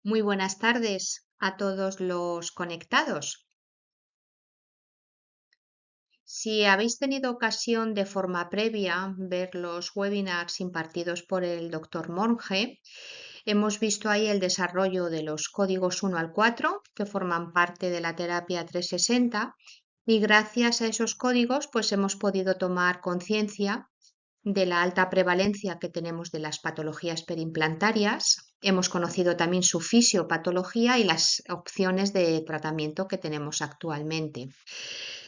Muy buenas tardes a todos los conectados. Si habéis tenido ocasión de forma previa ver los webinars impartidos por el doctor Monge, hemos visto ahí el desarrollo de los códigos 1 al 4 que forman parte de la terapia 360 y gracias a esos códigos pues hemos podido tomar conciencia de la alta prevalencia que tenemos de las patologías perimplantarias. Hemos conocido también su fisiopatología y las opciones de tratamiento que tenemos actualmente.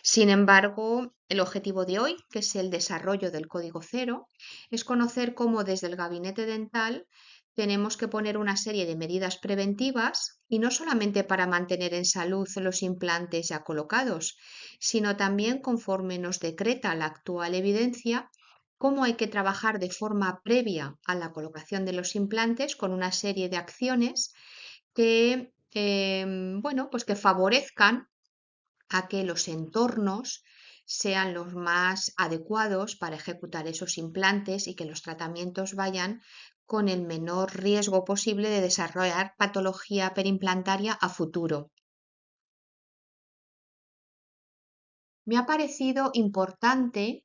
Sin embargo, el objetivo de hoy, que es el desarrollo del código cero, es conocer cómo desde el gabinete dental tenemos que poner una serie de medidas preventivas y no solamente para mantener en salud los implantes ya colocados, sino también conforme nos decreta la actual evidencia, cómo hay que trabajar de forma previa a la colocación de los implantes con una serie de acciones que, pues que favorezcan a que los entornos sean los más adecuados para ejecutar esos implantes y que los tratamientos vayan con el menor riesgo posible de desarrollar patología perimplantaria a futuro. Me ha parecido importante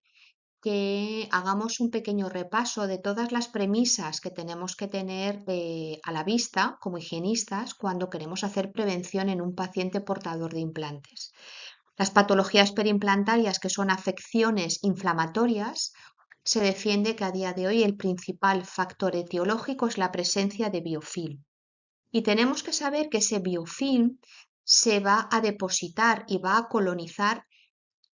que hagamos un pequeño repaso de todas las premisas que tenemos que tener a la vista como higienistas cuando queremos hacer prevención en un paciente portador de implantes. Las patologías perimplantarias, que son afecciones inflamatorias, se defiende que a día de hoy el principal factor etiológico es la presencia de biofilm. Y tenemos que saber que ese biofilm se va a depositar y va a colonizar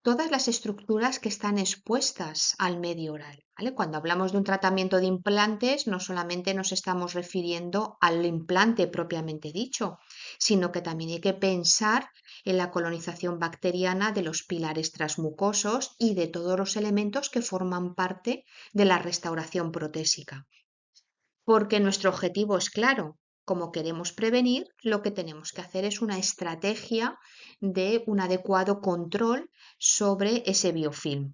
todas las estructuras que están expuestas al medio oral, ¿vale? Cuando hablamos de un tratamiento de implantes, no solamente nos estamos refiriendo al implante propiamente dicho, sino que también hay que pensar en la colonización bacteriana de los pilares transmucosos y de todos los elementos que forman parte de la restauración protésica. Porque nuestro objetivo es claro. Como queremos prevenir, lo que tenemos que hacer es una estrategia de un adecuado control sobre ese biofilm.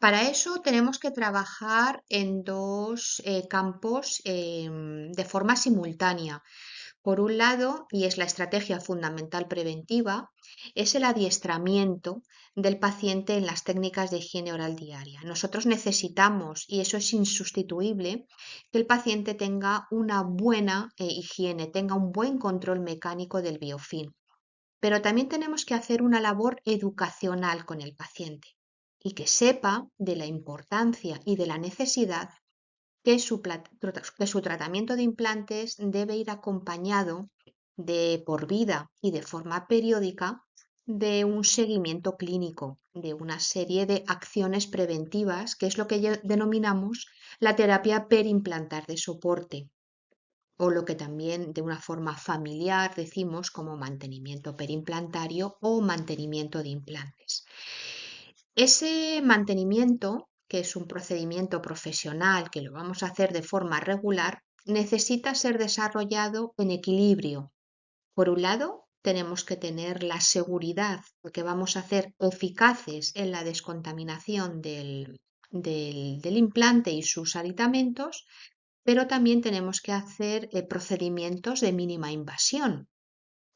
Para eso tenemos que trabajar en dos campos de forma simultánea. Por un lado, y es la estrategia fundamental preventiva, es el adiestramiento del paciente en las técnicas de higiene oral diaria. Nosotros necesitamos, y eso es insustituible, que el paciente tenga una buena higiene, tenga un buen control mecánico del biofilm. Pero también tenemos que hacer una labor educacional con el paciente y que sepa de la importancia y de la necesidad que su tratamiento de implantes debe ir acompañado de por vida y de forma periódica de un seguimiento clínico, de una serie de acciones preventivas, que es lo que denominamos la terapia perimplantar de soporte, o lo que también de una forma familiar decimos como mantenimiento perimplantario o mantenimiento de implantes. Ese mantenimiento, que es un procedimiento profesional que lo vamos a hacer de forma regular, necesita ser desarrollado en equilibrio. Por un lado, tenemos que tener la seguridad de que vamos a ser eficaces en la descontaminación del implante y sus aditamentos, pero también tenemos que hacer procedimientos de mínima invasión,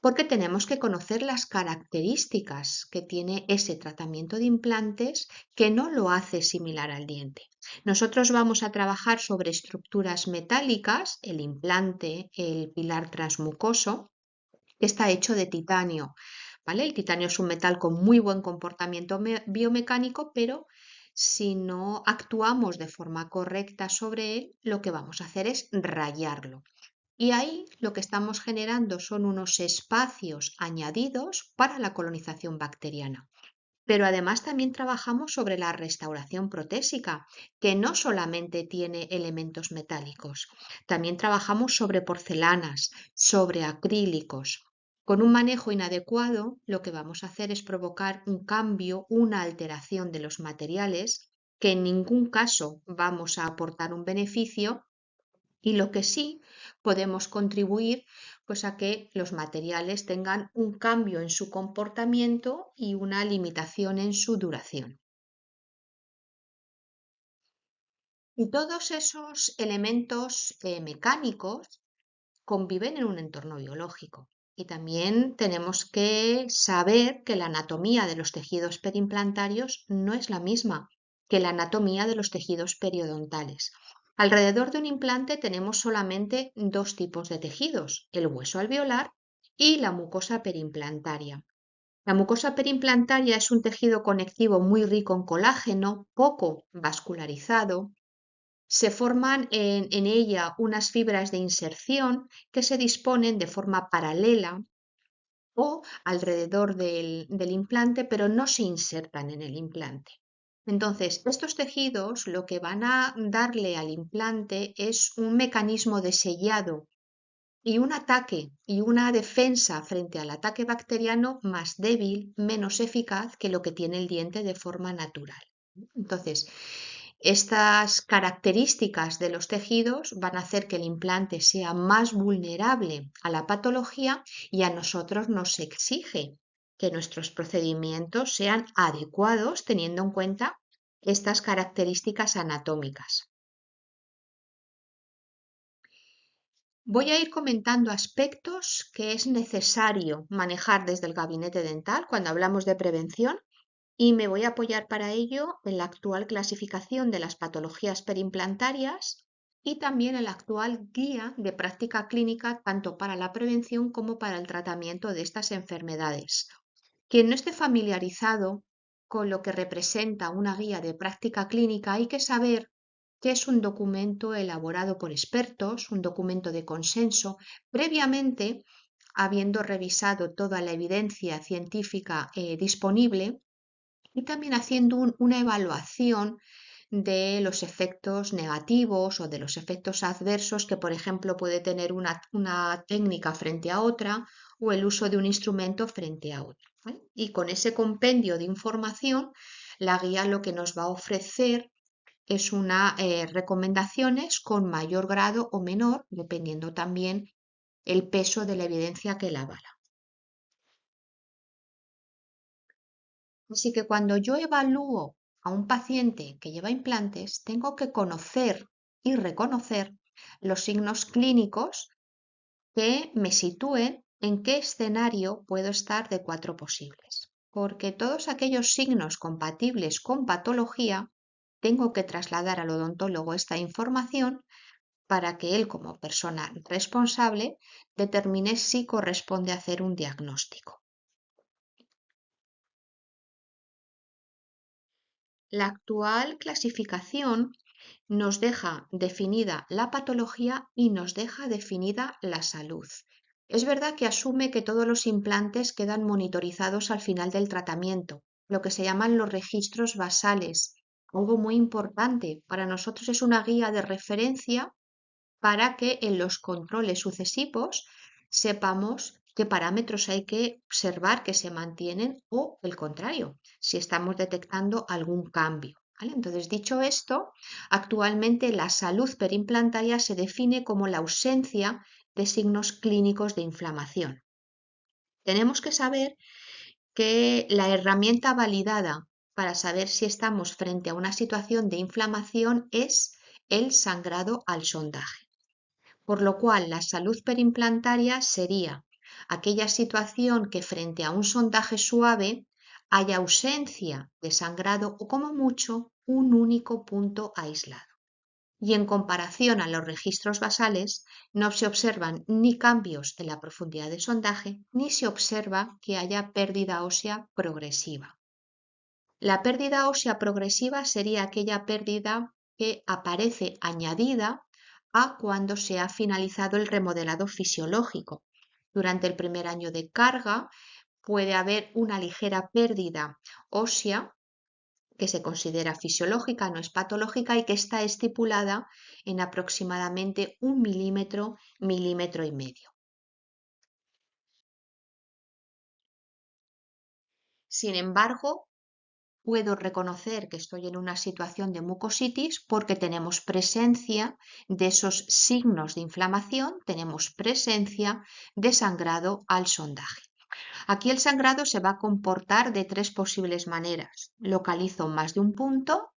porque tenemos que conocer las características que tiene ese tratamiento de implantes que no lo hace similar al diente. Nosotros vamos a trabajar sobre estructuras metálicas, el implante, el pilar transmucoso, que está hecho de titanio, ¿vale? El titanio es un metal con muy buen comportamiento biomecánico, pero si no actuamos de forma correcta sobre él, lo que vamos a hacer es rayarlo. Y ahí lo que estamos generando son unos espacios añadidos para la colonización bacteriana. Pero además también trabajamos sobre la restauración protésica, que no solamente tiene elementos metálicos, también trabajamos sobre porcelanas, sobre acrílicos. Con un manejo inadecuado, lo que vamos a hacer es provocar un cambio, una alteración de los materiales, que en ningún caso vamos a aportar un beneficio, y lo que sí podemos contribuir pues a que los materiales tengan un cambio en su comportamiento y una limitación en su duración. Y todos esos elementos mecánicos conviven en un entorno biológico. Y también tenemos que saber que la anatomía de los tejidos periimplantarios no es la misma que la anatomía de los tejidos periodontales. Alrededor de un implante tenemos solamente dos tipos de tejidos, el hueso alveolar y la mucosa periimplantaria. La mucosa periimplantaria es un tejido conectivo muy rico en colágeno, poco vascularizado. Se forman en ella unas fibras de inserción que se disponen de forma paralela o alrededor del implante, pero no se insertan en el implante. Entonces, estos tejidos lo que van a darle al implante es un mecanismo de sellado y un ataque y una defensa frente al ataque bacteriano más débil, menos eficaz que lo que tiene el diente de forma natural. Entonces, estas características de los tejidos van a hacer que el implante sea más vulnerable a la patología y a nosotros nos exige que nuestros procedimientos sean adecuados teniendo en cuenta estas características anatómicas. Voy a ir comentando aspectos que es necesario manejar desde el gabinete dental cuando hablamos de prevención y me voy a apoyar para ello en la actual clasificación de las patologías perimplantarias y también en la actual guía de práctica clínica tanto para la prevención como para el tratamiento de estas enfermedades. Quien no esté familiarizado con lo que representa una guía de práctica clínica, hay que saber que es un documento elaborado por expertos, un documento de consenso, previamente habiendo revisado toda la evidencia científica disponible y también haciendo una evaluación de los efectos negativos o de los efectos adversos que, por ejemplo, puede tener una técnica frente a otra o el uso de un instrumento frente a otro, ¿vale? Y con ese compendio de información, la guía lo que nos va a ofrecer es una recomendaciones con mayor grado o menor, dependiendo también el peso de la evidencia que la avala. Así que cuando yo evalúo a un paciente que lleva implantes, tengo que conocer y reconocer los signos clínicos que me sitúen en qué escenario puedo estar de cuatro posibles. Porque todos aquellos signos compatibles con patología, tengo que trasladar al odontólogo esta información para que él, como persona responsable, determine si corresponde hacer un diagnóstico. La actual clasificación nos deja definida la patología y nos deja definida la salud. Es verdad que asume que todos los implantes quedan monitorizados al final del tratamiento, lo que se llaman los registros basales. Algo muy importante para nosotros es una guía de referencia para que en los controles sucesivos sepamos qué parámetros hay que observar que se mantienen o el contrario, si estamos detectando algún cambio, ¿vale? Entonces, dicho esto, actualmente la salud perimplantaria se define como la ausencia de signos clínicos de inflamación. Tenemos que saber que la herramienta validada para saber si estamos frente a una situación de inflamación es el sangrado al sondaje. Por lo cual, la salud perimplantaria sería aquella situación que frente a un sondaje suave haya ausencia de sangrado o como mucho un único punto aislado. Y en comparación a los registros basales, no se observan ni cambios en la profundidad de sondaje, ni se observa que haya pérdida ósea progresiva. La pérdida ósea progresiva sería aquella pérdida que aparece añadida a cuando se ha finalizado el remodelado fisiológico. Durante el primer año de carga puede haber una ligera pérdida ósea que se considera fisiológica, no es patológica y que está estipulada en aproximadamente 1 milímetro, milímetro y medio. Sin embargo, puedo reconocer que estoy en una situación de mucositis porque tenemos presencia de esos signos de inflamación, tenemos presencia de sangrado al sondaje. Aquí el sangrado se va a comportar de tres posibles maneras. Localizo más de un punto,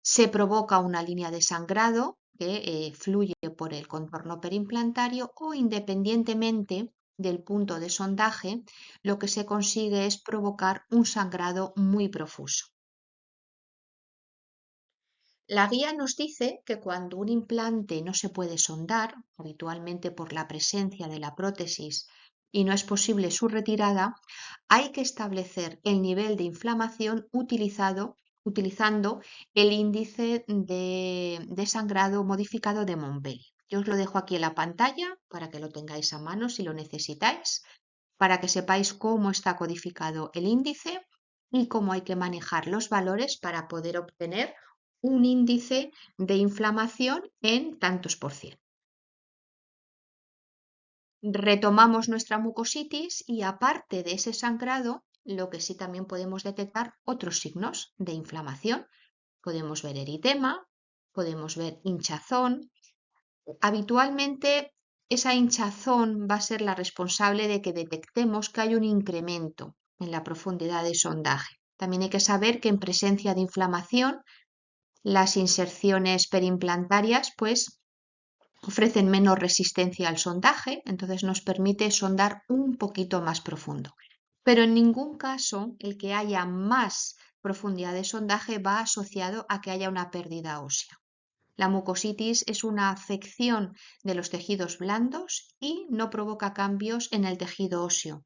Se provoca una línea de sangrado que fluye por el contorno perimplantario o independientemente del punto de sondaje, lo que se consigue es provocar un sangrado muy profuso. La guía nos dice que cuando un implante no se puede sondar, habitualmente por la presencia de la prótesis, y no es posible su retirada, hay que establecer el nivel de inflamación utilizando el índice de sangrado modificado de Montpellier. Yo os lo dejo aquí en la pantalla para que lo tengáis a mano si lo necesitáis, para que sepáis cómo está codificado el índice y cómo hay que manejar los valores para poder obtener un índice de inflamación en tantos por cien. Retomamos nuestra mucositis y aparte de ese sangrado, lo que sí también podemos detectar otros signos de inflamación. Podemos ver eritema, podemos ver hinchazón. Habitualmente esa hinchazón va a ser la responsable de que detectemos que hay un incremento en la profundidad de sondaje. También hay que saber que en presencia de inflamación, las inserciones perimplantarias pues ofrecen menos resistencia al sondaje, entonces nos permite sondar un poquito más profundo. Pero en ningún caso el que haya más profundidad de sondaje va asociado a que haya una pérdida ósea. La mucositis es una afección de los tejidos blandos y no provoca cambios en el tejido óseo.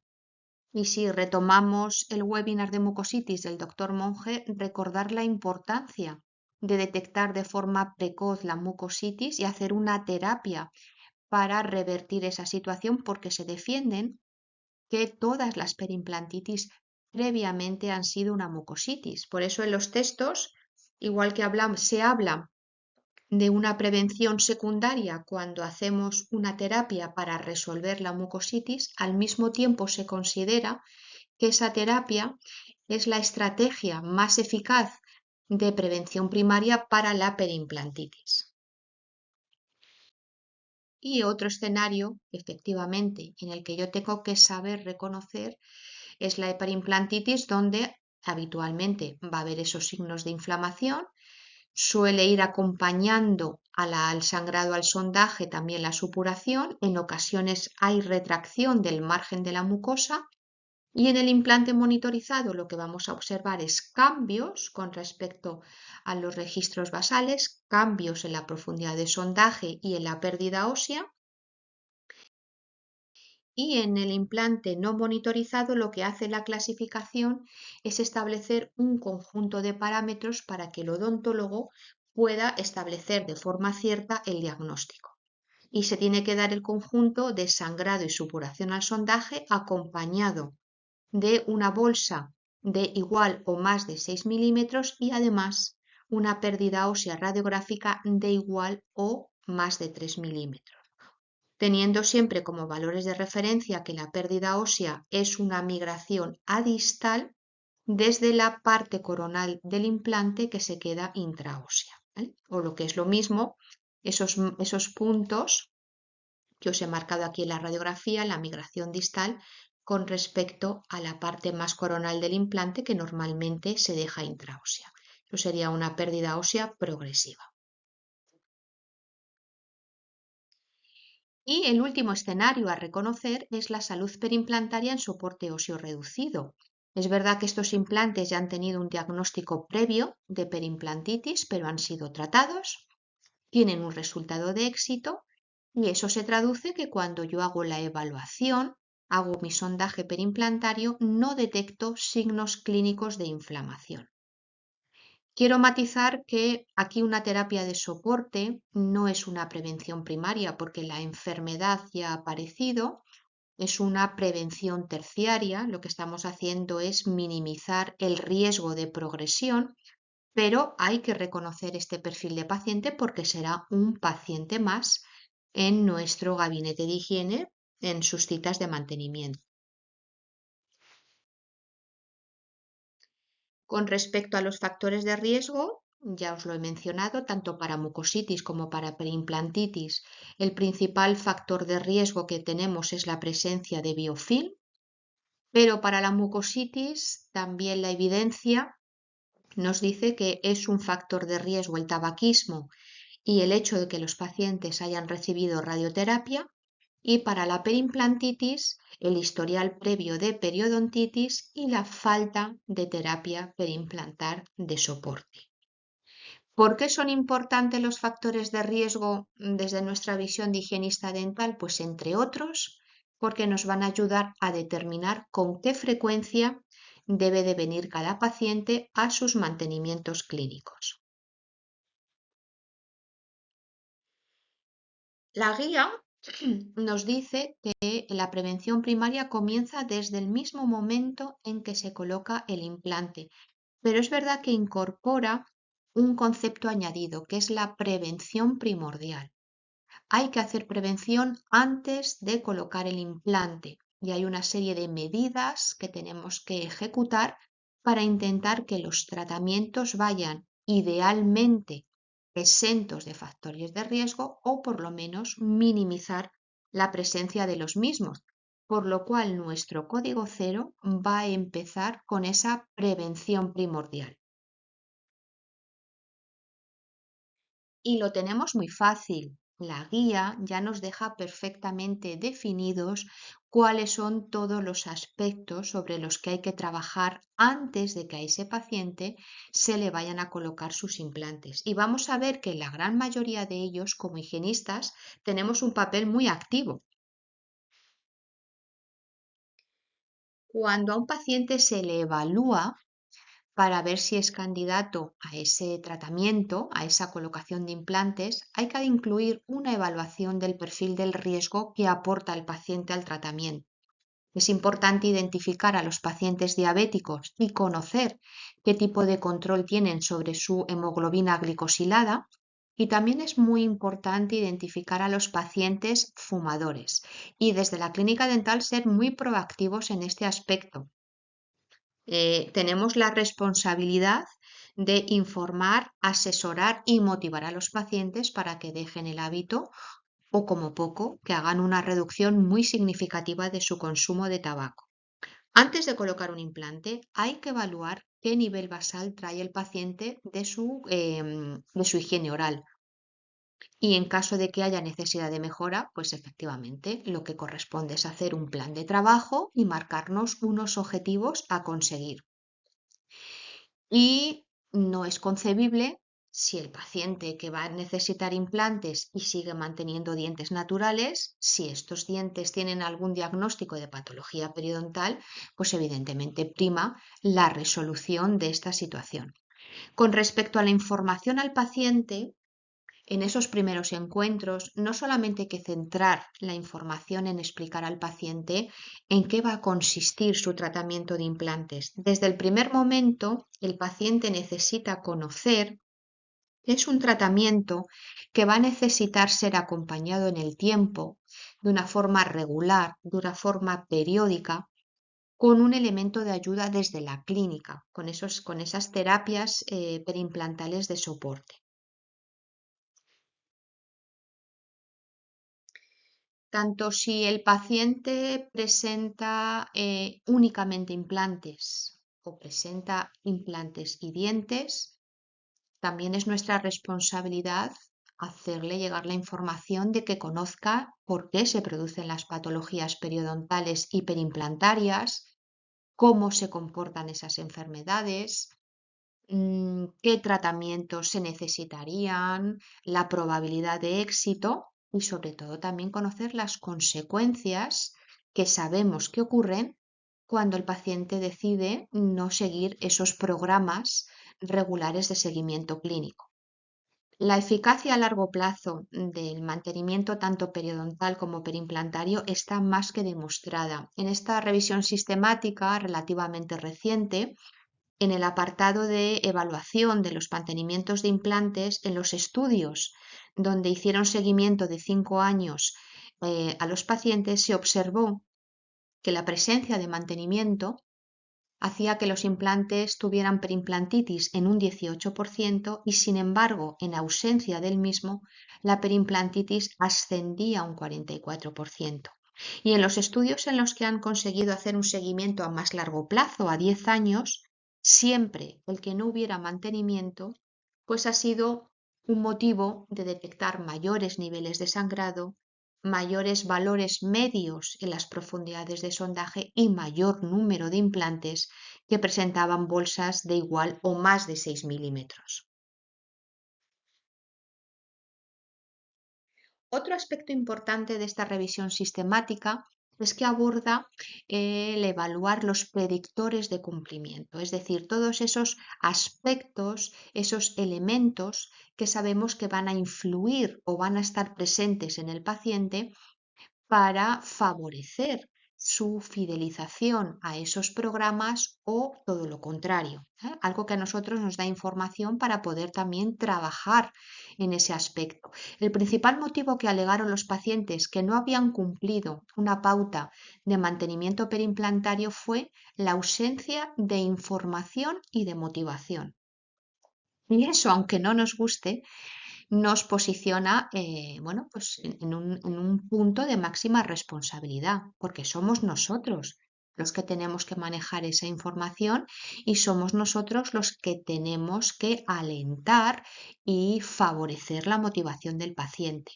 Y si retomamos el webinar de mucositis del doctor Monge, recordar la importancia de detectar de forma precoz la mucositis y hacer una terapia para revertir esa situación porque se defienden que todas las perimplantitis previamente han sido una mucositis. Por eso en los textos, igual que se habla de una prevención secundaria cuando hacemos una terapia para resolver la mucositis, al mismo tiempo se considera que esa terapia es la estrategia más eficaz de prevención primaria para la perimplantitis. Y otro escenario, efectivamente, en el que yo tengo que saber reconocer es la perimplantitis, donde habitualmente va a haber esos signos de inflamación. Suele ir acompañando al sangrado al sondaje también la supuración. En ocasiones hay retracción del margen de la mucosa. Y en el implante monitorizado lo que vamos a observar es cambios con respecto a los registros basales, cambios en la profundidad de sondaje y en la pérdida ósea. Y en el implante no monitorizado lo que hace la clasificación es establecer un conjunto de parámetros para que el odontólogo pueda establecer de forma cierta el diagnóstico. Y se tiene que dar el conjunto de sangrado y supuración al sondaje acompañado de una bolsa de igual o más de 6 milímetros y además una pérdida ósea radiográfica de igual o más de 3 milímetros, teniendo siempre como valores de referencia que la pérdida ósea es una migración adistal desde la parte coronal del implante que se queda intraósea, ¿vale? O lo que es lo mismo, esos puntos que os he marcado aquí en la radiografía, la migración distal, con respecto a la parte más coronal del implante que normalmente se deja intraósea. Eso sería una pérdida ósea progresiva. Y el último escenario a reconocer es la salud perimplantaria en soporte óseo reducido. Es verdad que estos implantes ya han tenido un diagnóstico previo de perimplantitis, pero han sido tratados, tienen un resultado de éxito. Y eso se traduce que cuando yo hago la evaluación, hago mi sondaje perimplantario, no detecto signos clínicos de inflamación. Quiero matizar que aquí una terapia de soporte no es una prevención primaria porque la enfermedad ya ha aparecido, es una prevención terciaria. Lo que estamos haciendo es minimizar el riesgo de progresión, pero hay que reconocer este perfil de paciente porque será un paciente más en nuestro gabinete de higiene en sus citas de mantenimiento. Con respecto a los factores de riesgo, ya os lo he mencionado, tanto para mucositis como para perimplantitis, el principal factor de riesgo que tenemos es la presencia de biofilm, pero para la mucositis también la evidencia nos dice que es un factor de riesgo el tabaquismo y el hecho de que los pacientes hayan recibido radioterapia, y para la perimplantitis el historial previo de periodontitis y la falta de terapia perimplantar de soporte. ¿Por qué son importantes los factores de riesgo desde nuestra visión de higienista dental? Pues entre otros, porque nos van a ayudar a determinar con qué frecuencia debe de venir cada paciente a sus mantenimientos clínicos. La guía nos dice que la prevención primaria comienza desde el mismo momento en que se coloca el implante, pero es verdad que incorpora un concepto añadido, que es la prevención primordial. Hay que hacer prevención antes de colocar el implante y hay una serie de medidas que tenemos que ejecutar para intentar que los tratamientos vayan idealmente exentos de factores de riesgo o por lo menos minimizar la presencia de los mismos, por lo cual nuestro código cero va a empezar con esa prevención primordial. Y lo tenemos muy fácil. La guía ya nos deja perfectamente definidos cuáles son todos los aspectos sobre los que hay que trabajar antes de que a ese paciente se le vayan a colocar sus implantes. Y vamos a ver que la gran mayoría de ellos, como higienistas, tenemos un papel muy activo. Cuando a un paciente se le evalúa para ver si es candidato a ese tratamiento, a esa colocación de implantes, hay que incluir una evaluación del perfil del riesgo que aporta el paciente al tratamiento. Es importante identificar a los pacientes diabéticos y conocer qué tipo de control tienen sobre su hemoglobina glicosilada. Y también es muy importante identificar a los pacientes fumadores y desde la clínica dental ser muy proactivos en este aspecto. Tenemos la responsabilidad de informar, asesorar y motivar a los pacientes para que dejen el hábito o como poco que hagan una reducción muy significativa de su consumo de tabaco. Antes de colocar un implante hay que evaluar qué nivel basal trae el paciente de su higiene oral. Y en caso de que haya necesidad de mejora, pues efectivamente lo que corresponde es hacer un plan de trabajo y marcarnos unos objetivos a conseguir. Y no es concebible si el paciente que va a necesitar implantes y sigue manteniendo dientes naturales, si estos dientes tienen algún diagnóstico de patología periodontal, pues evidentemente prima la resolución de esta situación. Con respecto a la información al paciente, en esos primeros encuentros, no solamente hay que centrar la información en explicar al paciente en qué va a consistir su tratamiento de implantes. Desde el primer momento, el paciente necesita conocer que es un tratamiento que va a necesitar ser acompañado en el tiempo, de una forma regular, de una forma periódica, con un elemento de ayuda desde la clínica, con esas terapias perimplantales de soporte. Tanto si el paciente presenta únicamente implantes o presenta implantes y dientes, también es nuestra responsabilidad hacerle llegar la información de que conozca por qué se producen las patologías periodontales y perimplantarias, cómo se comportan esas enfermedades, qué tratamientos se necesitarían, la probabilidad de éxito y sobre todo también conocer las consecuencias que sabemos que ocurren cuando el paciente decide no seguir esos programas regulares de seguimiento clínico. La eficacia a largo plazo del mantenimiento tanto periodontal como perimplantario está más que demostrada. En esta revisión sistemática relativamente reciente, en el apartado de evaluación de los mantenimientos de implantes, en los estudios donde hicieron seguimiento de 5 años a los pacientes, se observó que la presencia de mantenimiento hacía que los implantes tuvieran perimplantitis en un 18% y, sin embargo, en ausencia del mismo, la perimplantitis ascendía a un 44%. Y en los estudios en los que han conseguido hacer un seguimiento a más largo plazo, a 10 años, Siempre el que no hubiera mantenimiento, pues ha sido un motivo de detectar mayores niveles de sangrado, mayores valores medios en las profundidades de sondaje y mayor número de implantes que presentaban bolsas de igual o más de 6 milímetros. Otro aspecto importante de esta revisión sistemática es que aborda el evaluar los predictores de cumplimiento, es decir, todos esos aspectos, esos elementos que sabemos que van a influir o van a estar presentes en el paciente para favorecer su fidelización a esos programas o todo lo contrario, algo que a nosotros nos da información para poder también trabajar en ese aspecto. El principal motivo que alegaron los pacientes que no habían cumplido una pauta de mantenimiento perimplantario fue la ausencia de información y de motivación. Y eso, aunque no nos guste, nos posiciona bueno, pues en un punto de máxima responsabilidad, porque somos nosotros los que tenemos que manejar esa información y somos nosotros los que tenemos que alentar y favorecer la motivación del paciente.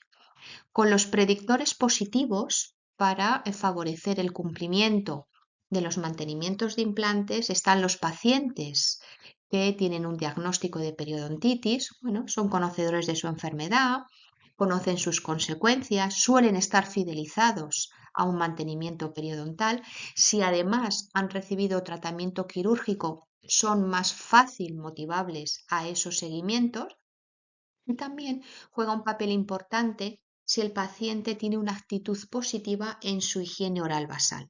Con los predictores positivos para favorecer el cumplimiento de los mantenimientos de implantes están los pacientes que tienen un diagnóstico de periodontitis, bueno, son conocedores de su enfermedad, conocen sus consecuencias, suelen estar fidelizados a un mantenimiento periodontal. Si además han recibido tratamiento quirúrgico, son más fácil motivables a esos seguimientos. Y también juega un papel importante si el paciente tiene una actitud positiva en su higiene oral basal.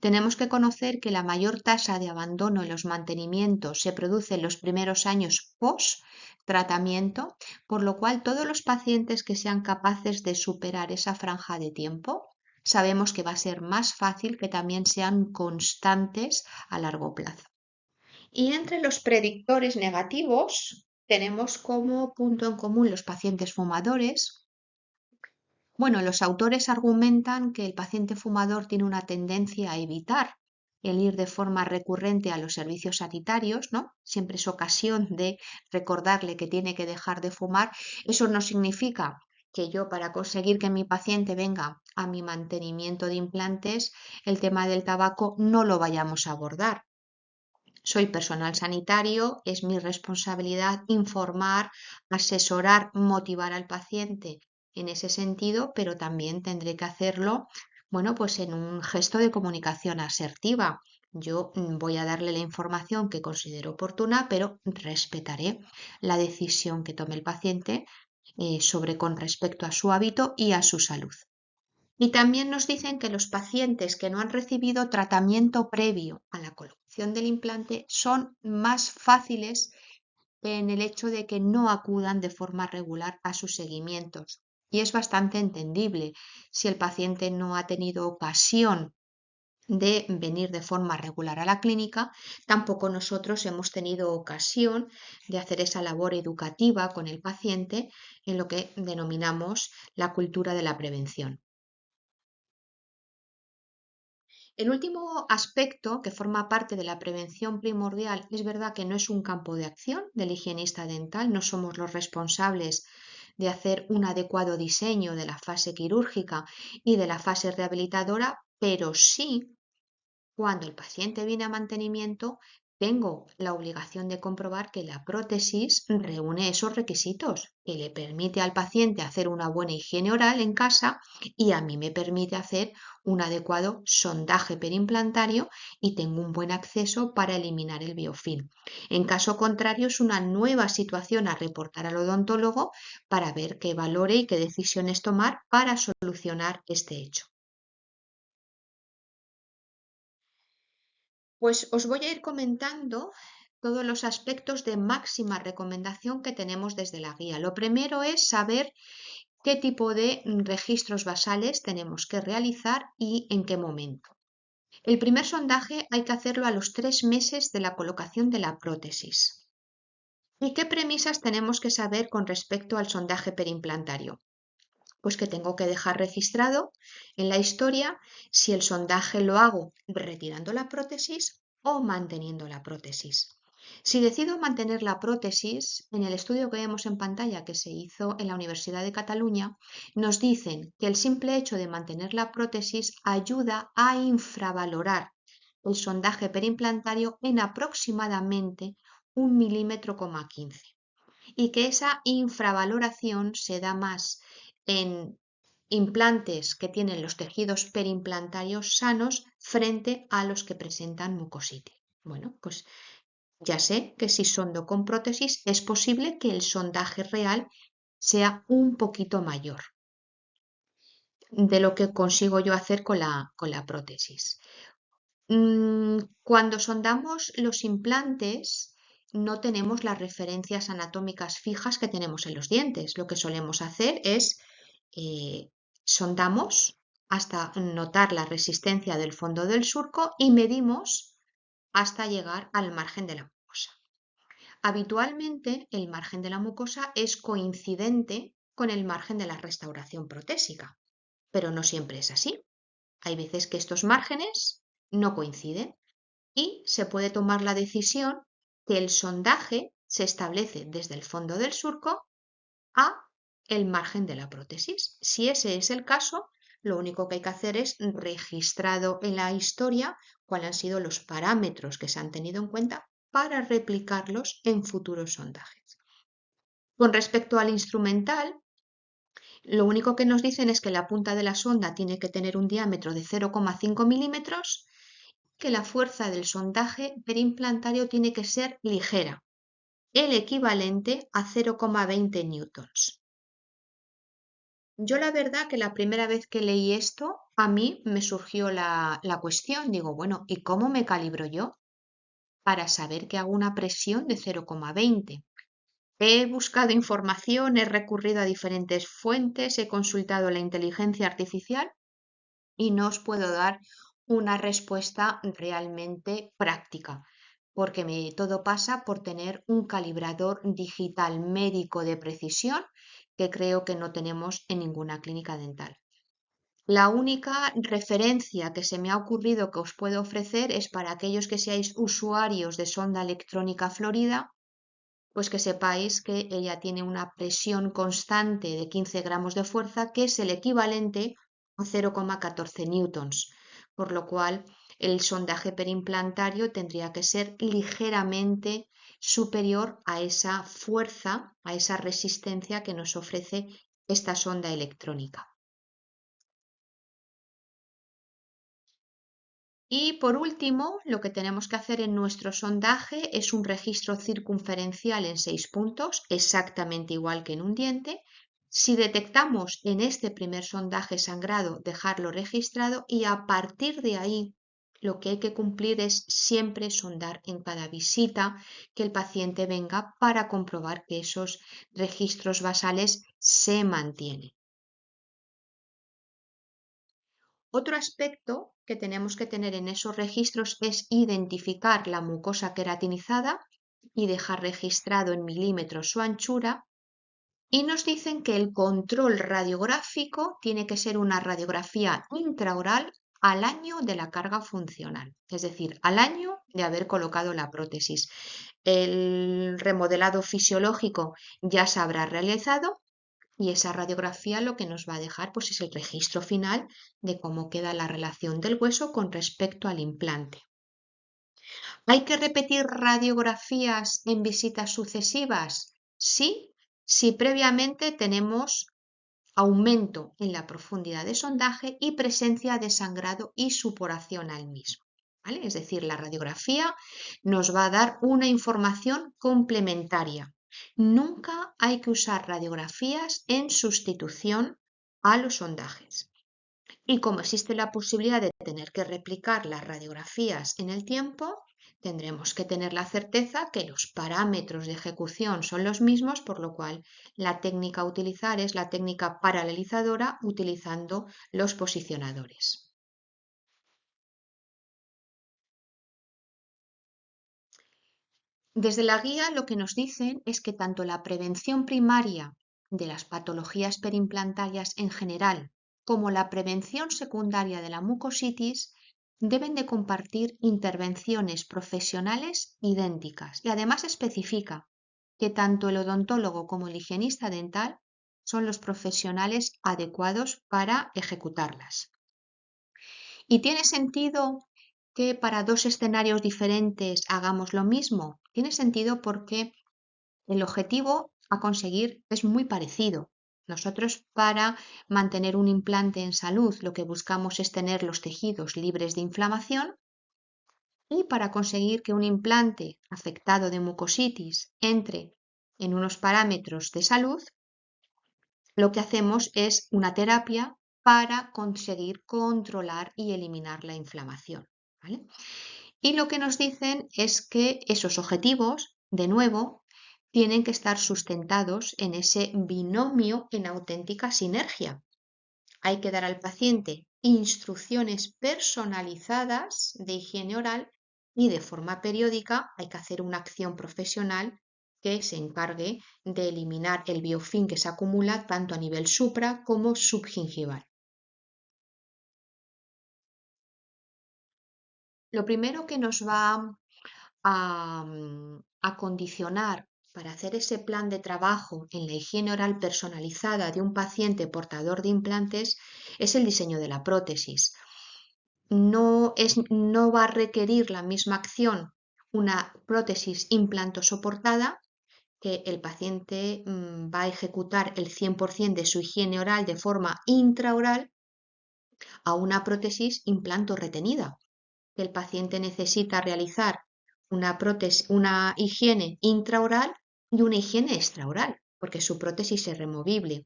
Tenemos que conocer que la mayor tasa de abandono en los mantenimientos se produce en los primeros años post tratamiento, por lo cual todos los pacientes que sean capaces de superar esa franja de tiempo, sabemos que va a ser más fácil que también sean constantes a largo plazo. Y entre los predictores negativos tenemos como punto en común los pacientes fumadores. Bueno, los autores argumentan que el paciente fumador tiene una tendencia a evitar el ir de forma recurrente a los servicios sanitarios, ¿no? Siempre es ocasión de recordarle que tiene que dejar de fumar. Eso no significa que yo, para conseguir que mi paciente venga a mi mantenimiento de implantes, el tema del tabaco no lo vayamos a abordar. Soy personal sanitario, es mi responsabilidad informar, asesorar, motivar al paciente en ese sentido, pero también tendré que hacerlo, bueno, pues en un gesto de comunicación asertiva. Yo voy a darle la información que considero oportuna, pero respetaré la decisión que tome el paciente sobre con respecto a su hábito y a su salud. Y también nos dicen que los pacientes que no han recibido tratamiento previo a la colocación del implante son más fáciles en el hecho de que no acudan de forma regular a sus seguimientos. Y es bastante entendible si el paciente no ha tenido ocasión de venir de forma regular a la clínica, tampoco nosotros hemos tenido ocasión de hacer esa labor educativa con el paciente en lo que denominamos la cultura de la prevención. El último aspecto que forma parte de la prevención primordial es verdad que no es un campo de acción del higienista dental, no somos los responsables de hacer un adecuado diseño de la fase quirúrgica y de la fase rehabilitadora, pero sí, cuando el paciente viene a mantenimiento, tengo la obligación de comprobar que la prótesis reúne esos requisitos que le permite al paciente hacer una buena higiene oral en casa y a mí me permite hacer un adecuado sondaje perimplantario y tengo un buen acceso para eliminar el biofilm. En caso contrario, es una nueva situación a reportar al odontólogo para ver qué valore y qué decisiones tomar para solucionar este hecho. Pues os voy a ir comentando todos los aspectos de máxima recomendación que tenemos desde la guía. Lo primero es saber qué tipo de registros basales tenemos que realizar y en qué momento. El primer sondaje hay que hacerlo a los 3 meses de la colocación de la prótesis. ¿Y qué premisas tenemos que saber con respecto al sondaje perimplantario? Pues que tengo que dejar registrado en la historia si el sondaje lo hago retirando la prótesis o manteniendo la prótesis. Si decido mantener la prótesis, en el estudio que vemos en pantalla que se hizo en la Universidad de Cataluña, nos dicen que el simple hecho de mantener la prótesis ayuda a infravalorar el sondaje perimplantario en aproximadamente 1,15 mm y que esa infravaloración se da más en implantes que tienen los tejidos perimplantarios sanos frente a los que presentan mucositis. Bueno, pues ya sé que si sondo con prótesis es posible que el sondaje real sea un poquito mayor de lo que consigo yo hacer con la prótesis. Cuando sondamos los implantes no tenemos las referencias anatómicas fijas que tenemos en los dientes. Lo que solemos hacer es sondamos hasta notar la resistencia del fondo del surco y medimos hasta llegar al margen de la mucosa. Habitualmente, el margen de la mucosa es coincidente con el margen de la restauración protésica, pero no siempre es así. Hay veces que estos márgenes no coinciden y se puede tomar la decisión que el sondaje se establece desde el fondo del surco a el margen de la prótesis. Si ese es el caso, lo único que hay que hacer es registrado en la historia cuáles han sido los parámetros que se han tenido en cuenta para replicarlos en futuros sondajes. Con respecto al instrumental, lo único que nos dicen es que la punta de la sonda tiene que tener un diámetro de 0,5 milímetros, que la fuerza del sondaje perimplantario tiene que ser ligera, el equivalente a 0,20 newtons. Yo la verdad que la primera vez que leí esto, a mí me surgió la cuestión, digo, bueno, ¿y cómo me calibro yo para saber que hago una presión de 0,20? He buscado información, he recurrido a diferentes fuentes, he consultado la inteligencia artificial y no os puedo dar una respuesta realmente práctica, porque todo pasa por tener un calibrador digital médico de precisión que creo que no tenemos en ninguna clínica dental. La única referencia que se me ha ocurrido que os puedo ofrecer es para aquellos que seáis usuarios de sonda electrónica Florida, pues que sepáis que ella tiene una presión constante de 15 gramos de fuerza, que es el equivalente a 0,14 newtons, por lo cual el sondaje perimplantario tendría que ser ligeramente superior a esa fuerza, a esa resistencia que nos ofrece esta sonda electrónica. Y por último, lo que tenemos que hacer en nuestro sondaje es un registro circunferencial en 6 puntos, exactamente igual que en un diente. Si detectamos en este primer sondaje sangrado, dejarlo registrado y a partir de ahí lo que hay que cumplir es siempre sondar en cada visita que el paciente venga para comprobar que esos registros basales se mantienen. Otro aspecto que tenemos que tener en esos registros es identificar la mucosa queratinizada y dejar registrado en milímetros su anchura. Y nos dicen que el control radiográfico tiene que ser una radiografía intraoral al año de la carga funcional, es decir, al año de haber colocado la prótesis. El remodelado fisiológico ya se habrá realizado y esa radiografía lo que nos va a dejar pues, es el registro final de cómo queda la relación del hueso con respecto al implante. ¿Hay que repetir radiografías en visitas sucesivas? Sí, si previamente tenemos aumento en la profundidad de sondaje y presencia de sangrado y supuración al mismo. ¿Vale? Es decir, la radiografía nos va a dar una información complementaria. Nunca hay que usar radiografías en sustitución a los sondajes. Y como existe la posibilidad de tener que replicar las radiografías en el tiempo, tendremos que tener la certeza que los parámetros de ejecución son los mismos, por lo cual la técnica a utilizar es la técnica paralelizadora utilizando los posicionadores. Desde la guía lo que nos dicen es que tanto la prevención primaria de las patologías perimplantarias en general como la prevención secundaria de la mucositis deben de compartir intervenciones profesionales idénticas y además especifica que tanto el odontólogo como el higienista dental son los profesionales adecuados para ejecutarlas. ¿Y tiene sentido que para dos escenarios diferentes hagamos lo mismo? Tiene sentido porque el objetivo a conseguir es muy parecido. Nosotros para mantener un implante en salud lo que buscamos es tener los tejidos libres de inflamación y para conseguir que un implante afectado de mucositis entre en unos parámetros de salud, lo que hacemos es una terapia para conseguir controlar y eliminar la inflamación, ¿vale? Y lo que nos dicen es que esos objetivos, de nuevo, tienen que estar sustentados en ese binomio en auténtica sinergia. Hay que dar al paciente instrucciones personalizadas de higiene oral y de forma periódica hay que hacer una acción profesional que se encargue de eliminar el biofilm que se acumula tanto a nivel supra como subgingival. Lo primero que nos va a condicionar para hacer ese plan de trabajo en la higiene oral personalizada de un paciente portador de implantes es el diseño de la prótesis. No va a requerir la misma acción una prótesis implanto soportada que el paciente va a ejecutar el 100% de su higiene oral de forma intraoral a una prótesis implanto retenida, que el paciente necesita realizar una higiene intraoral y una higiene extraoral, porque su prótesis es removible.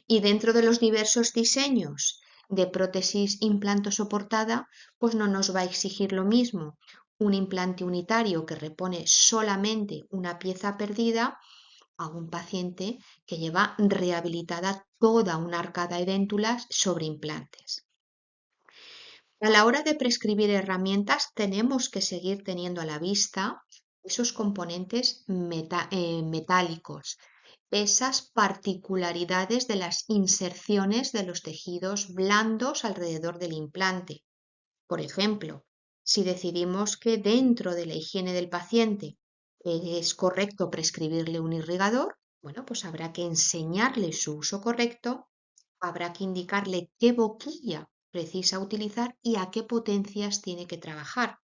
Y dentro de los diversos diseños de prótesis implanto soportada, pues no nos va a exigir lo mismo un implante unitario que repone solamente una pieza perdida a un paciente que lleva rehabilitada toda una arcada de déntulas sobre implantes. A la hora de prescribir herramientas tenemos que seguir teniendo a la vista esos componentes metálicos, esas particularidades de las inserciones de los tejidos blandos alrededor del implante. Por ejemplo, si decidimos que dentro de la higiene del paciente es correcto prescribirle un irrigador, bueno, pues habrá que enseñarle su uso correcto, habrá que indicarle qué boquilla precisa utilizar y a qué potencias tiene que trabajar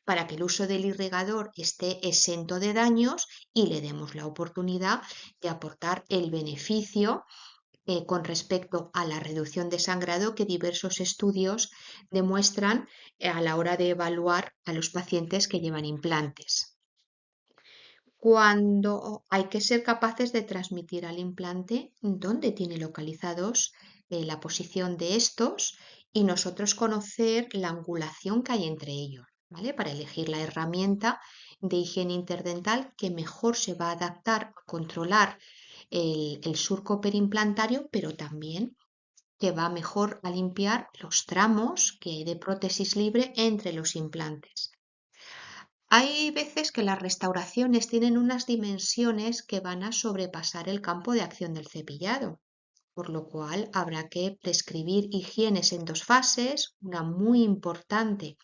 para que el uso del irrigador esté exento de daños y le demos la oportunidad de aportar el beneficio con respecto a la reducción de sangrado que diversos estudios demuestran a la hora de evaluar a los pacientes que llevan implantes. Cuando hay que ser capaces de transmitir al implante dónde tiene localizados la posición de estos y nosotros conocer la angulación que hay entre ellos, ¿vale? Para elegir la herramienta de higiene interdental que mejor se va a adaptar a controlar el surco perimplantario, pero también que va mejor a limpiar los tramos que hay de prótesis libre entre los implantes. Hay veces que las restauraciones tienen unas dimensiones que van a sobrepasar el campo de acción del cepillado, por lo cual habrá que prescribir higienes en dos fases, una muy importante,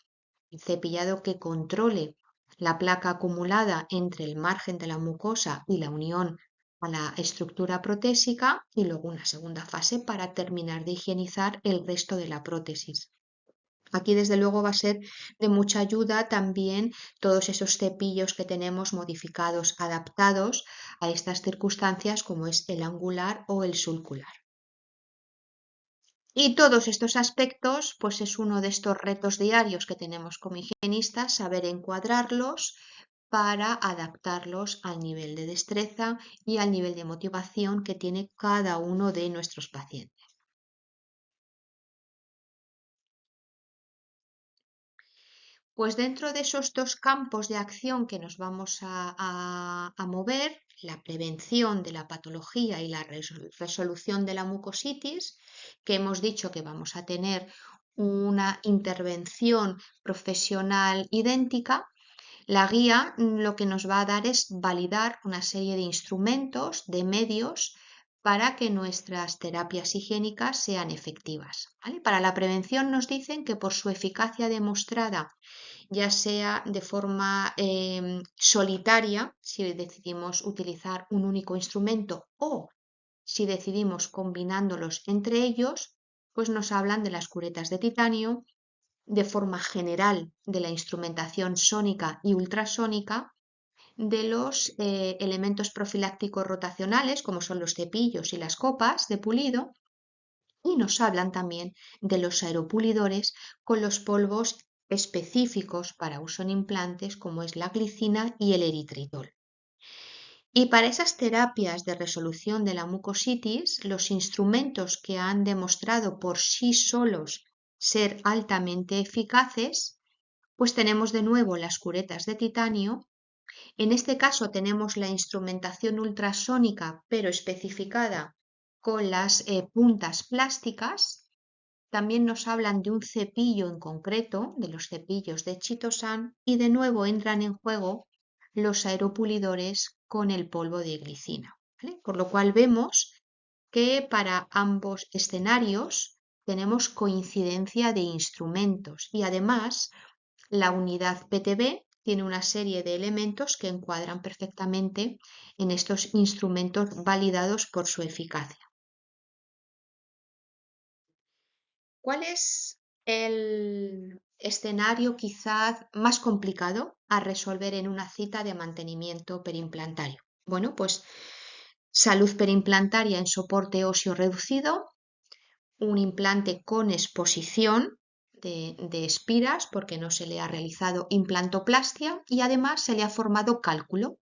el cepillado que controle la placa acumulada entre el margen de la mucosa y la unión a la estructura protésica y luego una segunda fase para terminar de higienizar el resto de la prótesis. Aquí desde luego va a ser de mucha ayuda también todos esos cepillos que tenemos modificados, adaptados a estas circunstancias como es el angular o el sulcular. Y todos estos aspectos, pues es uno de estos retos diarios que tenemos como higienistas, saber encuadrarlos para adaptarlos al nivel de destreza y al nivel de motivación que tiene cada uno de nuestros pacientes. Pues dentro de esos dos campos de acción que nos vamos a mover, la prevención de la patología y la resolución de la mucositis, que hemos dicho que vamos a tener una intervención profesional idéntica, la guía lo que nos va a dar es validar una serie de instrumentos, de medios para que nuestras terapias higiénicas sean efectivas, ¿vale? Para la prevención nos dicen que por su eficacia demostrada, ya sea de forma solitaria, si decidimos utilizar un único instrumento, o si decidimos combinándolos entre ellos, pues nos hablan de las curetas de titanio, de forma general de la instrumentación sónica y ultrasónica, de los elementos profilácticos rotacionales, como son los cepillos y las copas de pulido, y nos hablan también de los aeropulidores con los polvos específicos para uso en implantes, como es la glicina y el eritritol. Y para esas terapias de resolución de la mucositis, los instrumentos que han demostrado por sí solos ser altamente eficaces, pues tenemos de nuevo las curetas de titanio. En este caso tenemos la instrumentación ultrasónica, pero especificada con las puntas plásticas. También nos hablan de un cepillo en concreto, de los cepillos de Chitosan, y de nuevo entran en juego los aeropulidores con el polvo de glicina, ¿vale? Por lo cual vemos que para ambos escenarios tenemos coincidencia de instrumentos y además la unidad PTB tiene una serie de elementos que encuadran perfectamente en estos instrumentos validados por su eficacia. ¿Cuál es el escenario quizás más complicado a resolver en una cita de mantenimiento perimplantario? Bueno, pues salud perimplantaria en soporte óseo reducido, un implante con exposición de espiras porque no se le ha realizado implantoplastia y además se le ha formado cálculo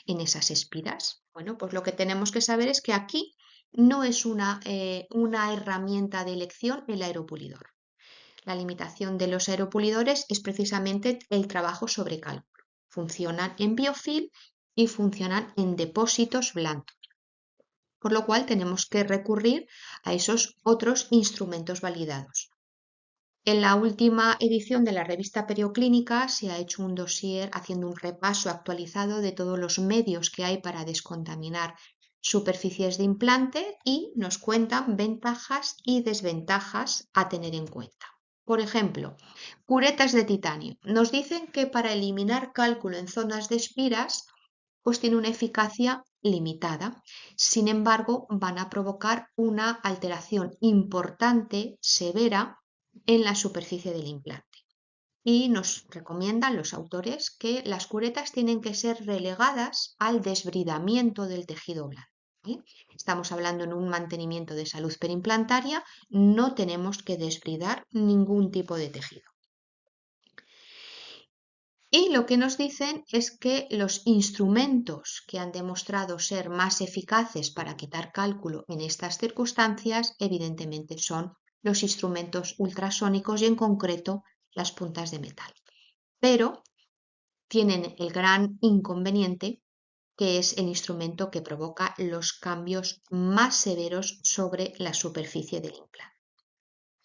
en esas espiras. Bueno, pues lo que tenemos que saber es que aquí no es una herramienta de elección el aeropulidor. La limitación de los aeropulidores es precisamente el trabajo sobre cálculo. Funcionan en biofilm y funcionan en depósitos blandos, por lo cual tenemos que recurrir a esos otros instrumentos validados. En la última edición de la revista Perioclínica se ha hecho un dossier haciendo un repaso actualizado de todos los medios que hay para descontaminar superficies de implante y nos cuentan ventajas y desventajas a tener en cuenta. Por ejemplo, curetas de titanio. Nos dicen que para eliminar cálculo en zonas de espiras, pues tiene una eficacia limitada. Sin embargo, van a provocar una alteración importante, severa, en la superficie del implante. Y nos recomiendan los autores que las curetas tienen que ser relegadas al desbridamiento del tejido blando. ¿Sí? Estamos hablando en un mantenimiento de salud perimplantaria, no tenemos que desbridar ningún tipo de tejido. Y lo que nos dicen es que los instrumentos que han demostrado ser más eficaces para quitar cálculo en estas circunstancias, evidentemente son los instrumentos ultrasónicos y en concreto las puntas de metal. Pero tienen el gran inconveniente que es el instrumento que provoca los cambios más severos sobre la superficie del implante.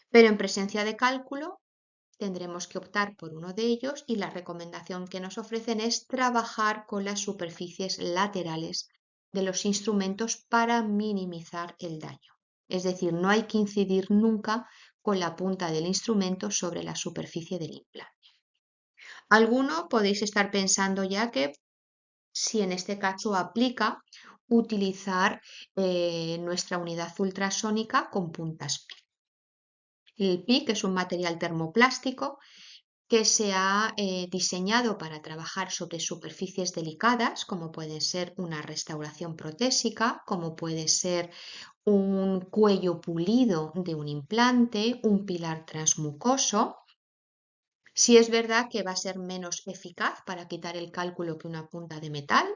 Pero en presencia de cálculo tendremos que optar por uno de ellos y la recomendación que nos ofrecen es trabajar con las superficies laterales de los instrumentos para minimizar el daño. Es decir, no hay que incidir nunca con la punta del instrumento sobre la superficie del implante. Alguno podéis estar pensando ya que si en este caso aplica utilizar nuestra unidad ultrasónica con puntas PIC. El PIC es un material termoplástico que se ha diseñado para trabajar sobre superficies delicadas, como puede ser una restauración protésica, como puede ser un cuello pulido de un implante, un pilar transmucoso. Sí es verdad que va a ser menos eficaz para quitar el cálculo que una punta de metal,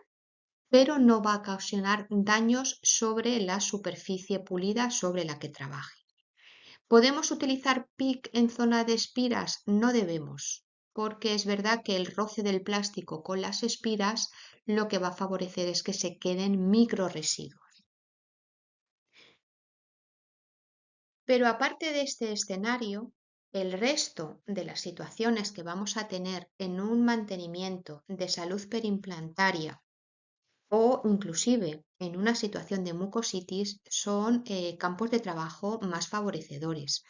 pero no va a ocasionar daños sobre la superficie pulida sobre la que trabaje. ¿Podemos utilizar PIC en zona de espiras? No debemos, porque es verdad que el roce del plástico con las espiras lo que va a favorecer es que se queden microresiduos. Pero aparte de este escenario, el resto de las situaciones que vamos a tener en un mantenimiento de salud perimplantaria o inclusive en una situación de mucositis son campos de trabajo más favorecedores.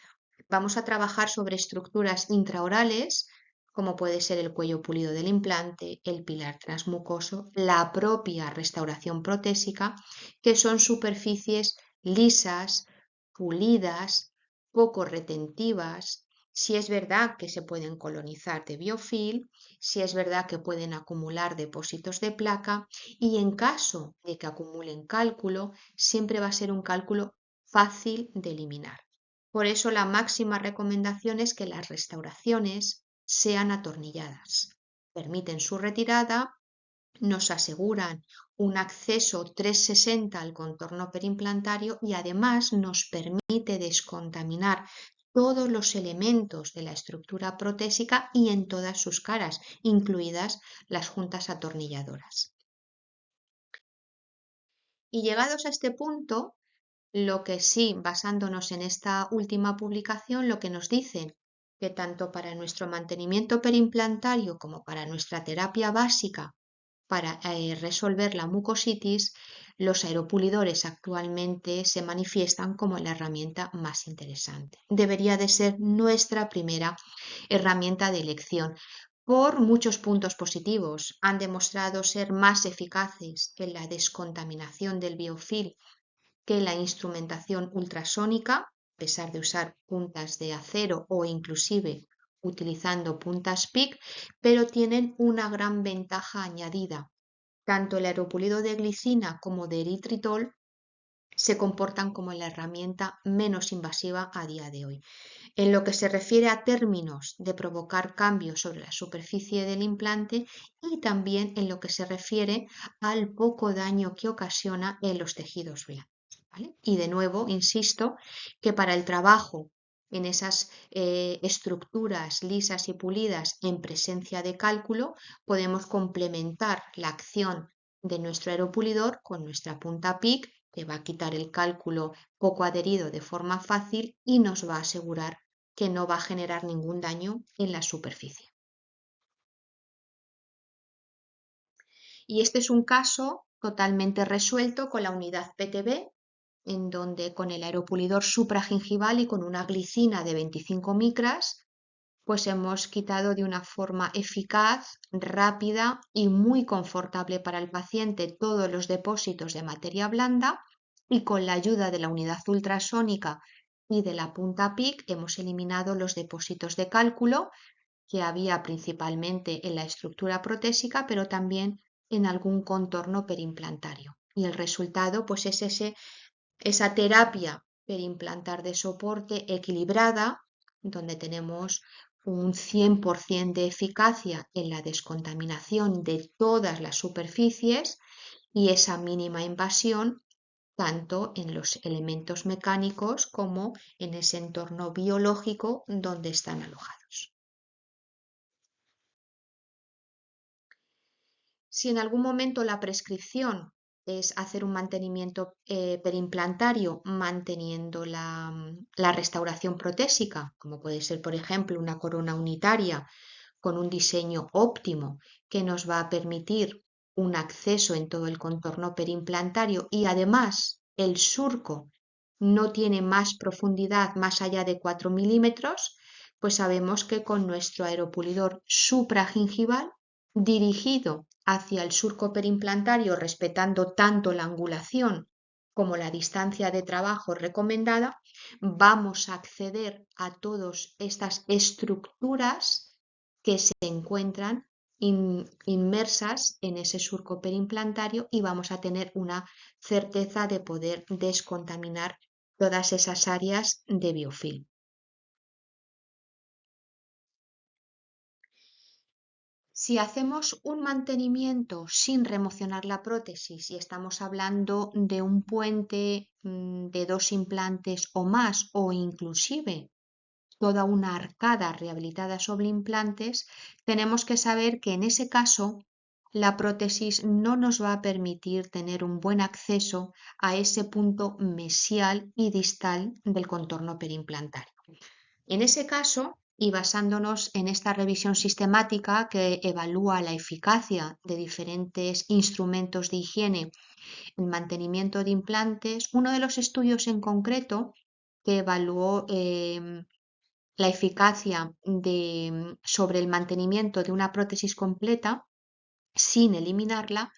Vamos a trabajar sobre estructuras intraorales, como puede ser el cuello pulido del implante, el pilar transmucoso, la propia restauración protésica, que son superficies lisas, pulidas, poco retentivas. Si es verdad que se pueden colonizar de biofilm, si es verdad que pueden acumular depósitos de placa y en caso de que acumulen cálculo, siempre va a ser un cálculo fácil de eliminar. Por eso la máxima recomendación es que las restauraciones sean atornilladas. Permiten su retirada, nos aseguran un acceso 360 al contorno perimplantario y además nos permite descontaminar todos los elementos de la estructura protésica y en todas sus caras, incluidas las juntas atornilladoras. Y llegados a este punto, lo que sí, basándonos en esta última publicación, lo que nos dicen que tanto para nuestro mantenimiento perimplantario como para nuestra terapia básica para resolver la mucositis, los aeropulidores actualmente se manifiestan como la herramienta más interesante. Debería de ser nuestra primera herramienta de elección por muchos puntos positivos. Han demostrado ser más eficaces en la descontaminación del biofilm que la instrumentación ultrasónica, a pesar de usar puntas de acero o inclusive utilizando puntas PIC, pero tienen una gran ventaja añadida. Tanto el aeropulido de glicina como de eritritol se comportan como la herramienta menos invasiva a día de hoy. En lo que se refiere a términos de provocar cambios sobre la superficie del implante y también en lo que se refiere al poco daño que ocasiona en los tejidos blandos. ¿Vale? Y de nuevo, insisto, que para el trabajo en esas estructuras lisas y pulidas en presencia de cálculo, podemos complementar la acción de nuestro aeropulidor con nuestra punta PIC, que va a quitar el cálculo poco adherido de forma fácil y nos va a asegurar que no va a generar ningún daño en la superficie. Y este es un caso totalmente resuelto con la unidad PTB, en donde con el aeropulidor supragingival y con una glicina de 25 micras, pues hemos quitado de una forma eficaz, rápida y muy confortable para el paciente todos los depósitos de materia blanda y con la ayuda de la unidad ultrasónica y de la punta PIC hemos eliminado los depósitos de cálculo que había principalmente en la estructura protésica, pero también en algún contorno perimplantario. Y el resultado pues es esa terapia perimplantar de soporte equilibrada, donde tenemos un 100% de eficacia en la descontaminación de todas las superficies y esa mínima invasión tanto en los elementos mecánicos como en ese entorno biológico donde están alojados. Si en algún momento la prescripción es hacer un mantenimiento perimplantario manteniendo la restauración protésica, como puede ser, por ejemplo, una corona unitaria con un diseño óptimo que nos va a permitir un acceso en todo el contorno perimplantario y además el surco no tiene más profundidad más allá de 4 milímetros, pues sabemos que con nuestro aeropulidor supragingival dirigido hacia el surco perimplantario respetando tanto la angulación como la distancia de trabajo recomendada, vamos a acceder a todas estas estructuras que se encuentran inmersas en ese surco perimplantario y vamos a tener una certeza de poder descontaminar todas esas áreas de biofilm. Si hacemos un mantenimiento sin remocionar la prótesis y estamos hablando de un puente de 2 implantes o más o inclusive toda una arcada rehabilitada sobre implantes, tenemos que saber que en ese caso la prótesis no nos va a permitir tener un buen acceso a ese punto mesial y distal del contorno perimplantario. En ese caso, y basándonos en esta revisión sistemática que evalúa la eficacia de diferentes instrumentos de higiene en mantenimiento de implantes, uno de los estudios en concreto que evaluó la eficacia sobre el mantenimiento de una prótesis completa sin eliminarla,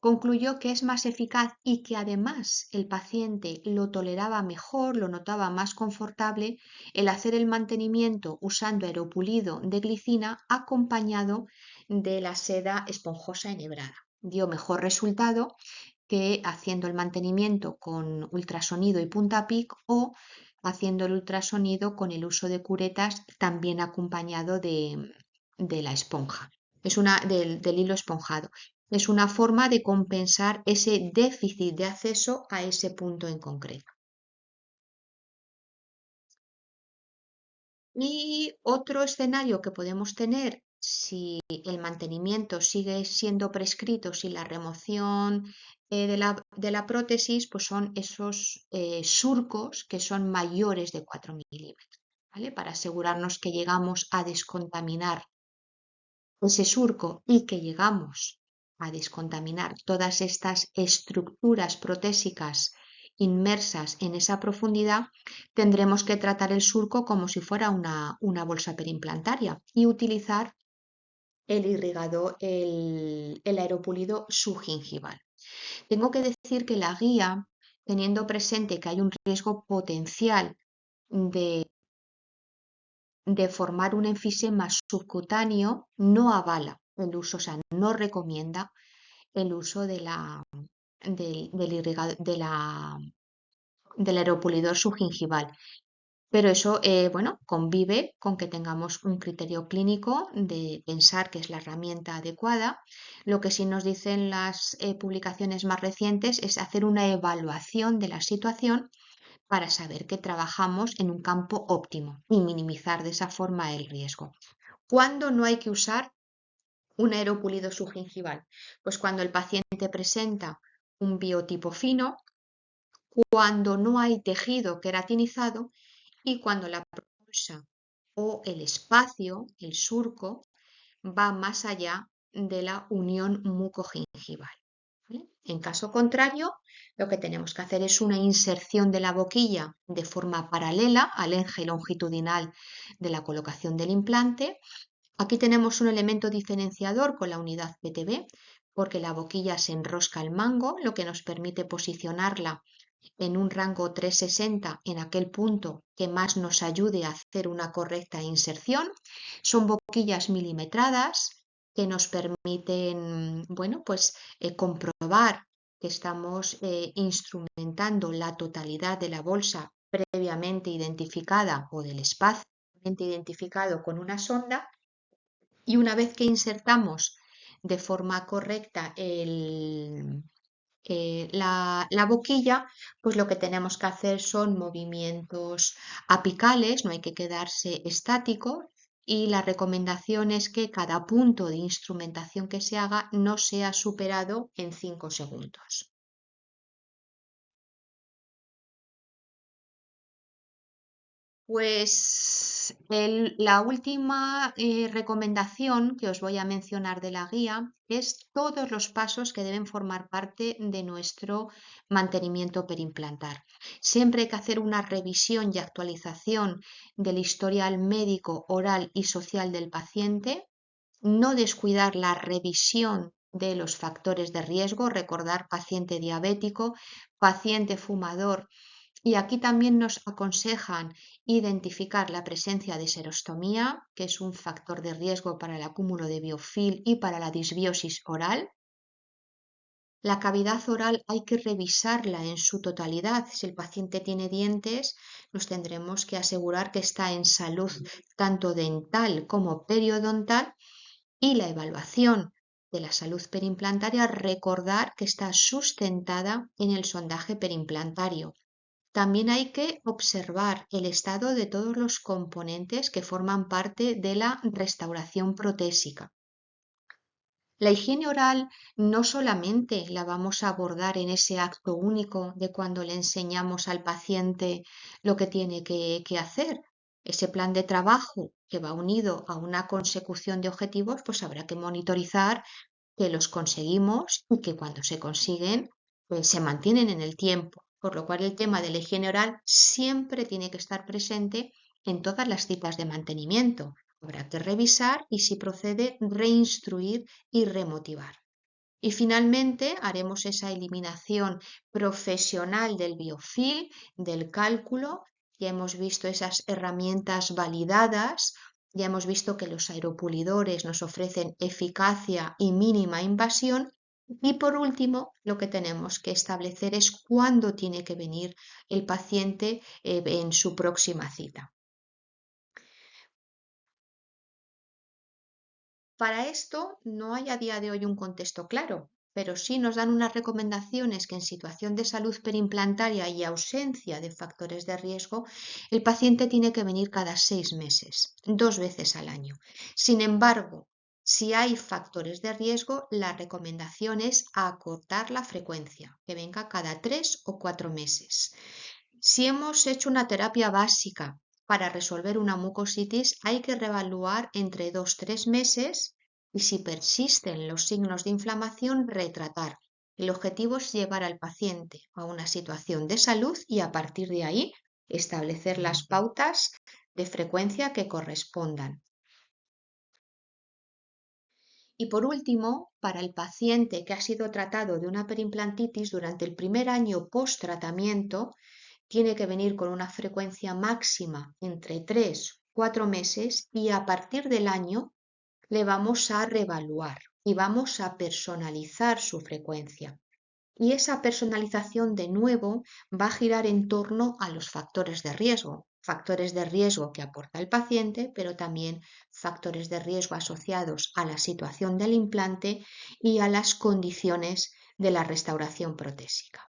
concluyó que es más eficaz y que además el paciente lo toleraba mejor, lo notaba más confortable el hacer el mantenimiento usando aeropulido de glicina acompañado de la seda esponjosa enhebrada. Dio mejor resultado que haciendo el mantenimiento con ultrasonido y punta PIC o haciendo el ultrasonido con el uso de curetas también acompañado de la esponja, del hilo esponjado. Es una forma de compensar ese déficit de acceso a ese punto en concreto. Y otro escenario que podemos tener si el mantenimiento sigue siendo prescrito, si la remoción de la prótesis, pues son esos surcos que son mayores de 4 milímetros, ¿vale? Para asegurarnos que llegamos a descontaminar ese surco y que llegamos a descontaminar todas estas estructuras protésicas inmersas en esa profundidad, tendremos que tratar el surco como si fuera una bolsa perimplantaria y utilizar el irrigador, el aeropulido subgingival. Tengo que decir que la guía, teniendo presente que hay un riesgo potencial de formar un enfisema subcutáneo, no avala el uso, o sea, no recomienda el uso del aeropulidor subgingival. Pero eso, bueno, convive con que tengamos un criterio clínico de pensar que es la herramienta adecuada. Lo que sí nos dicen las publicaciones más recientes es hacer una evaluación de la situación para saber que trabajamos en un campo óptimo y minimizar de esa forma el riesgo. ¿Cuándo no hay que usar un aeropulido subgingival? Pues cuando el paciente presenta un biotipo fino, cuando no hay tejido queratinizado y cuando la bolsa o el espacio, el surco, va más allá de la unión mucogingival, ¿vale? En caso contrario, lo que tenemos que hacer es una inserción de la boquilla de forma paralela al eje longitudinal de la colocación del implante. Aquí tenemos un elemento diferenciador con la unidad PTB, porque la boquilla se enrosca al mango, lo que nos permite posicionarla en un rango 360 en aquel punto que más nos ayude a hacer una correcta inserción. Son boquillas milimetradas que nos permiten, bueno, pues comprobar que estamos instrumentando la totalidad de la bolsa previamente identificada o del espacio previamente identificado con una sonda, y una vez que insertamos de forma correcta la boquilla, pues lo que tenemos que hacer son movimientos apicales, no hay que quedarse estático, y la recomendación es que cada punto de instrumentación que se haga no sea superado en 5 segundos. Pues la última recomendación que os voy a mencionar de la guía es todos los pasos que deben formar parte de nuestro mantenimiento perimplantar. Siempre hay que hacer una revisión y actualización del historial médico, oral y social del paciente, no descuidar la revisión de los factores de riesgo, recordar paciente diabético, paciente fumador, y aquí también nos aconsejan identificar la presencia de serostomía, que es un factor de riesgo para el acúmulo de biofilm y para la disbiosis oral. La cavidad oral hay que revisarla en su totalidad. Si el paciente tiene dientes, nos tendremos que asegurar que está en salud tanto dental como periodontal, y la evaluación de la salud perimplantaria, recordar que está sustentada en el sondaje perimplantario. También hay que observar el estado de todos los componentes que forman parte de la restauración protésica. La higiene oral no solamente la vamos a abordar en ese acto único de cuando le enseñamos al paciente lo que tiene que hacer, ese plan de trabajo que va unido a una consecución de objetivos, pues habrá que monitorizar que los conseguimos y que cuando se consiguen, se mantienen en el tiempo. Por lo cual el tema de la higiene oral siempre tiene que estar presente en todas las citas de mantenimiento. Habrá que revisar y, si procede, reinstruir y remotivar. Y finalmente haremos esa eliminación profesional del biofilm, del cálculo. Ya hemos visto esas herramientas validadas, ya hemos visto que los aeropulidores nos ofrecen eficacia y mínima invasión. Y por último, lo que tenemos que establecer es cuándo tiene que venir el paciente en su próxima cita. Para esto no hay a día de hoy un contexto claro, pero sí nos dan unas recomendaciones que en situación de salud perimplantaria y ausencia de factores de riesgo, el paciente tiene que venir cada 6 meses, 2 veces al año. Sin embargo, si hay factores de riesgo, la recomendación es acortar la frecuencia, que venga cada 3 o 4 meses. Si hemos hecho una terapia básica para resolver una mucositis, hay que reevaluar entre 2 o 3 meses, y si persisten los signos de inflamación, retratar. El objetivo es llevar al paciente a una situación de salud y, a partir de ahí, establecer las pautas de frecuencia que correspondan. Y por último, para el paciente que ha sido tratado de una perimplantitis durante el primer año post-tratamiento, tiene que venir con una frecuencia máxima entre 3 o 4 meses, y a partir del año le vamos a reevaluar y vamos a personalizar su frecuencia. Y esa personalización, de nuevo, va a girar en torno a los factores de riesgo que aporta el paciente, pero también factores de riesgo asociados a la situación del implante y a las condiciones de la restauración protésica.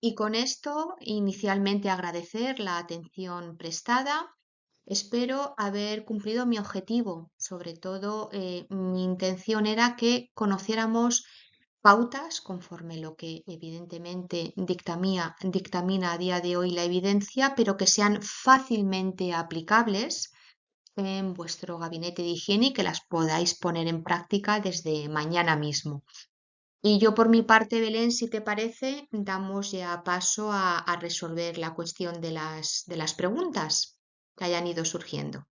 Y con esto, inicialmente agradecer la atención prestada. Espero haber cumplido mi objetivo. Sobre todo, mi intención era que conociéramos pautas conforme lo que evidentemente dictamina a día de hoy la evidencia, pero que sean fácilmente aplicables en vuestro gabinete de higiene y que las podáis poner en práctica desde mañana mismo. Y yo, por mi parte, Belén, si te parece, damos ya paso a resolver la cuestión de las preguntas que hayan ido surgiendo.